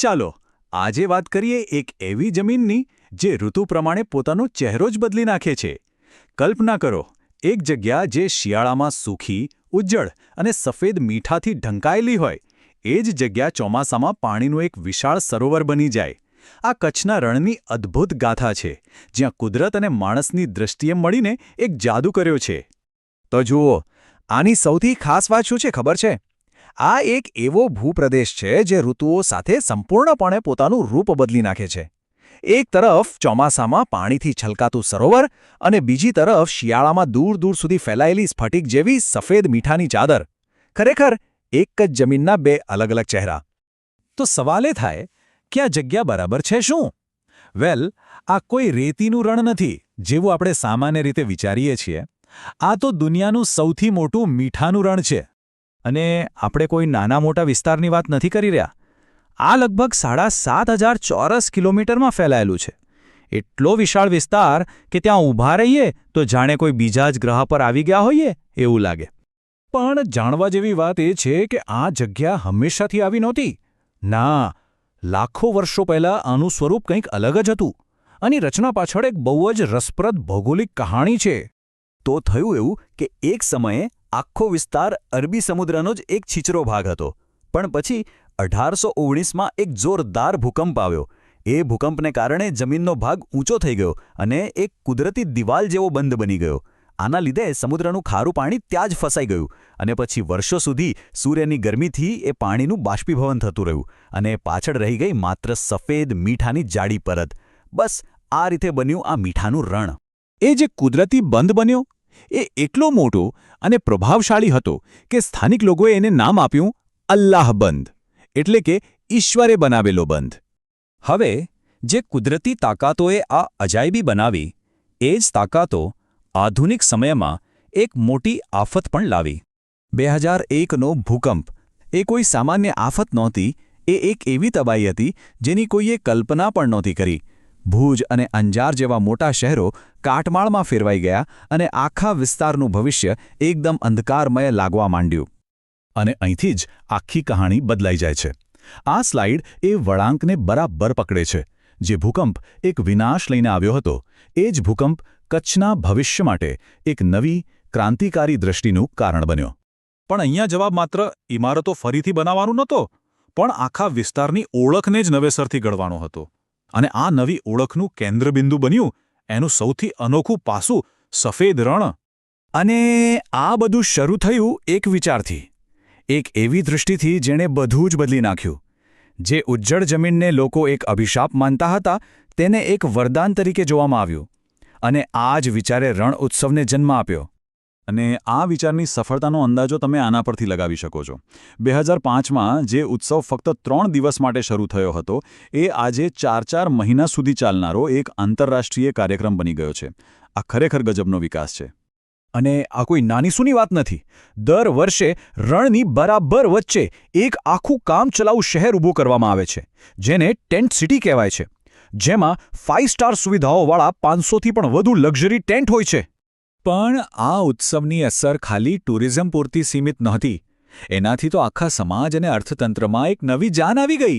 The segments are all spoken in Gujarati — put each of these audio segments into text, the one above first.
ચાલો આજે વાત કરીએ એક એવી જમીનની જે ઋતુ પ્રમાણે પોતાનો ચહેરો જ બદલી નાખે છે. કલ્પના કરો, એક જગ્યા જે શિયાળામાં સૂખી, ઉજ્જળ અને સફેદ મીઠાથી ઢંકાયેલી હોય, એ જ જગ્યા ચોમાસામાં પાણીનું એક વિશાળ સરોવર બની જાય. આ કચ્છના રણની અદ્ભુત ગાથા છે, જ્યાં કુદરત અને માણસની દૃષ્ટિએ મળીને એક જાદુ કર્યો છે. તો જુઓ, આની સૌથી ખાસ વાત શું છે ખબર છે? આ એક એવો ભૂપ્રદેશ છે જે ઋતુઓ સાથે સંપૂર્ણપણે પોતાનું રૂપ બદલી નાખે છે. એક તરફ ચોમાસામાં પાણીથી છલકાતું સરોવર અને બીજી તરફ શિયાળામાં દૂર દૂર સુધી ફેલાયેલી સ્ફટિક જેવી સફેદ મીઠાની ચાદર. ખરેખર એક જ જમીનના બે અલગ અલગ ચહેરા. તો સવાલ એ થાય કે આ જગ્યા બરાબર છે શું? વેલ, આ કોઈ રેતીનું રણ નથી જેવું આપણે સામાન્ય રીતે વિચારીએ છીએ. આ તો દુનિયાનું સૌથી મોટું મીઠાનું રણ છે. અને આપણે કોઈ નાના મોટા વિસ્તારની વાત નથી કરી રહ્યા. આ લગભગ 7,500 ચોરસ કિલોમીટરમાં ફેલાયેલું છે. એટલો વિશાળ વિસ્તાર કે ત્યાં ઊભા રહીએ તો જાણે કોઈ બીજા જ ગ્રહ પર આવી ગયા હોઈએ એવું લાગે. પણ જાણવા જેવી વાત એ છે કે આ જગ્યા હંમેશાથી આવી નહોતી. ના, લાખો વર્ષો પહેલાં આનું સ્વરૂપ કંઈક અલગ જ હતું. આની રચના પાછળ એક બહુ જ રસપ્રદ ભૌગોલિક કહાણી છે. તો થયું એવું કે એક સમયે આખો વિસ્તાર અરબી સમુદ્રનો જ એક છીછરો ભાગ હતો. પણ પછી 1819માં એક જોરદાર ભૂકંપ આવ્યો. એ ભૂકંપને કારણે જમીનનો ભાગ ઊંચો થઈ ગયો અને એક કુદરતી દિવાલ જેવો બંધ બની ગયો. આના લીધે સમુદ્રનું ખારું પાણી ત્યાં જ ફસાઈ ગયું અને પછી વર્ષો સુધી સૂર્યની ગરમીથી એ પાણીનું બાષ્પીભવન થતું રહ્યું અને પાછળ રહી ગઈ માત્ર સફેદ મીઠાની જાડી પરત. બસ આ રીતે બન્યું આ મીઠાનું રણ. એ જે કુદરતી બંધ બન્યો એ એટલો મોટો અને પ્રભાવશાળી હતો કે સ્થાનિક લોકોએ એને નામ આપ્યું અલ્લાહ બંધ, એટલે કે ઈશ્વરે બનાવેલો બંધ. હવે જે કુદરતી તાકાતોએ આ અજાયબી બનાવી, એ જ તાકાતો આધુનિક સમયમાં એક મોટી આફત પણ લાવી. 2001નો ભૂકંપ એ કોઈ સામાન્ય આફત નહોતી. એ એક એવી તબાહી હતી જેની કોઈએ કલ્પના પણ નહોતી કરી. ભુજ અને અંજાર જેવા મોટા શહેરો કાટમાળમાં ફેરવાઈ ગયા અને આખા વિસ્તારનું ભવિષ્ય એકદમ અંધકારમય લાગવા માંડ્યું. અને અહીંથી જ આખી કહાણી બદલાઈ જાય છે. આ સ્લાઇડ એ વળાંકને બરાબર પકડે છે. જે ભૂકંપ એક વિનાશ લઈને આવ્યો હતો, એ જ ભૂકંપ કચ્છના ભવિષ્ય માટે એક નવી ક્રાંતિકારી દ્રષ્ટિનું કારણ બન્યો. પણ અહીંયા જવાબ માત્ર ઇમારતો ફરીથી બનાવવાનું નહોતો, પણ આખા વિસ્તારની ઓળખને જ નવેસરથી ઘડવાનો હતો. અને આ નવી ઓળખનું કેન્દ્રબિંદુ બન્યું એનું સૌથી અનોખું પાસું સફેદ રણ. અને આ બધું શરૂ થયું એક વિચારથી, એક એવી દૃષ્ટિથી જેણે બધું જ બદલી નાખ્યું. જે ઉજ્જળ જમીનને લોકો એક અભિશાપ માનતા હતા, તેને એક વરદાન તરીકે જોવામાં આવ્યું. અને આ જ વિચારે રણ ઉત્સવને જન્મ આપ્યો. અને આ વિચારની સફળતાનો અંદાજો તમે આના પરથી લગાવી શકો છો. 2005માં જે ઉત્સવ ફક્ત 3 દિવસ માટે શરૂ થયો હતો, એ આજે 4 મહિના સુધી ચાલનારો એક આંતરરાષ્ટ્રીય કાર્યક્રમ બની ગયો છે. આ ખરેખર ગજબનો વિકાસ છે. અને આ કોઈ નાની સૂની વાત નથી. દર વર્ષે રણની બરાબર વચ્ચે એક આખું કામચલાઉ શહેર ઊભું કરવામાં આવે છે, જેને ટેન્ટ સિટી કહેવાય છે, જેમાં 5 સ્ટાર સુવિધાઓવાળા 500થી પણ વધુ લક્ઝરી ટેન્ટ હોય છે. પણ આ ઉત્સવની અસર ખાલી ટુરિઝમ પૂરતી સીમિત નહોતી. એનાથી તો આખા સમાજ અને અર્થતંત્રમાં એક નવી જાન આવી ગઈ.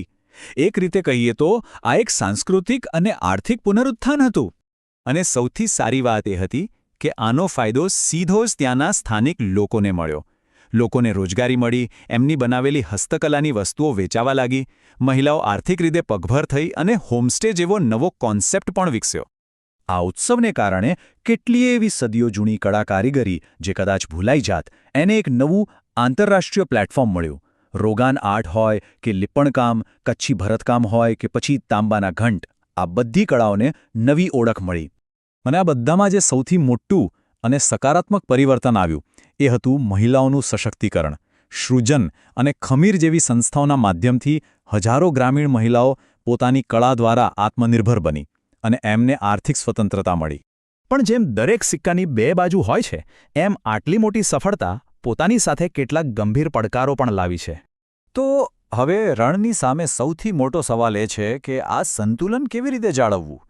એક રીતે કહીએ તો આ એક સાંસ્કૃતિક અને આર્થિક પુનરુત્થાન હતું. અને સૌથી સારી વાત એ હતી કે આનો ફાયદો સીધો જ ત્યાંના સ્થાનિક લોકોને મળ્યો. લોકોને રોજગારી મળી, એમની બનાવેલી હસ્તકલાની વસ્તુઓ વેચાવા લાગી, મહિલાઓ આર્થિક રીતે પગભર થઈ અને હોમસ્ટે જેવો નવો કોન્સેપ્ટ પણ વિકસ્યો. આ ઉત્સવને કારણે કેટલીય એવી સદીઓ જૂની કળા કારીગરી જે કદાચ ભૂલાઈ જાત, એને એક નવું આંતરરાષ્ટ્રીય પ્લેટફોર્મ મળ્યું. રોગાન આર્ટ હોય કે લીપણકામ, કચ્છી ભરતકામ હોય કે પછી તાંબાના ઘંટ, આ બધી કળાઓને નવી ઓળખ મળી. અને આ બધામાં જે સૌથી મોટું અને સકારાત્મક પરિવર્તન આવ્યું એ હતું મહિલાઓનું સશક્તિકરણ. સૃજન અને ખમીર જેવી સંસ્થાઓના માધ્યમથી હજારો ગ્રામીણ મહિલાઓ પોતાની કળા દ્વારા આત્મનિર્ભર બની અને એમને આર્થિક સ્વતંત્રતા મળી. પણ જેમ દરેક સિક્કાની બે બાજુ હોય છે, એમ આટલી મોટી સફળતા પોતાની સાથે કેટલાક ગંભીર પડકારો પણ લાવી છે. તો હવે રણની સામે સૌથી મોટો સવાલ એ છે કે આ સંતુલન કેવી રીતે જાળવવું?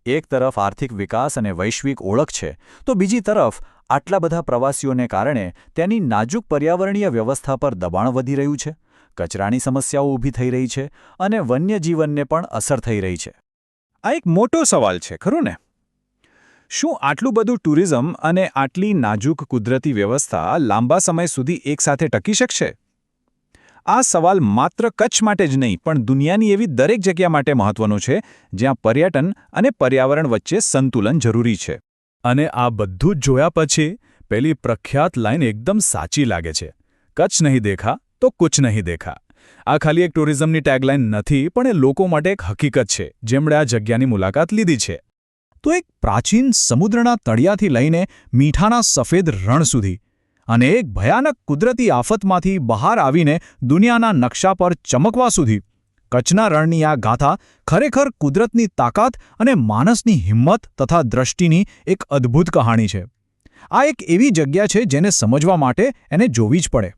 એક તરફ આર્થિક વિકાસ અને વૈશ્વિક ઓળખ છે, તો બીજી તરફ આટલા બધા પ્રવાસીઓને કારણે તેની નાજુક પર્યાવરણીય વ્યવસ્થા પર દબાણ વધી રહ્યું છે. કચરાની સમસ્યાઓ ઊભી થઈ રહી છે અને વન્યજીવનને પણ અસર થઈ રહી છે. આ એક મોટો સવાલ છે, ખરું ને? શું આટલું બધું ટુરિઝમ અને આટલી નાજુક કુદરતી વ્યવસ્થા લાંબા સમય સુધી એકસાથે ટકી શકશે? આ સવાલ માત્ર કચ્છ માટે જ નહીં પણ દુનિયાની એવી દરેક જગ્યા માટે મહત્વનો છે જ્યાં પર્યટન અને પર્યાવરણ વચ્ચે સંતુલન જરૂરી છે. અને આ બધું જ જોયા પછી પેલી પ્રખ્યાત લાઈન એકદમ સાચી લાગે છે, કચ્છ નહીં દેખા તો કુછ નહીં દેખા. આ ખાલી એક ટુરિઝમની ટેગલાઇન નથી, પણ એ લોકો માટે એક હકીકત છે જેમણે આ જગ્યાની મુલાકાત લીધી છે. તો એક પ્રાચીન સમુદ્રના તળિયાથી લઈને મીઠાના સફેદ રણ સુધી અને એક ભયાનક કુદરતી આફતમાંથી બહાર આવીને દુનિયાના નકશા પર ચમકવા સુધી, કચ્છના રણની આ ગાથા ખરેખર કુદરતની તાકાત અને માણસની હિંમત તથા દ્રષ્ટિની એક અદ્ભુત કહાણી છે. આ એક એવી જગ્યા છે જેને સમજવા માટે એને જોવી જ પડે.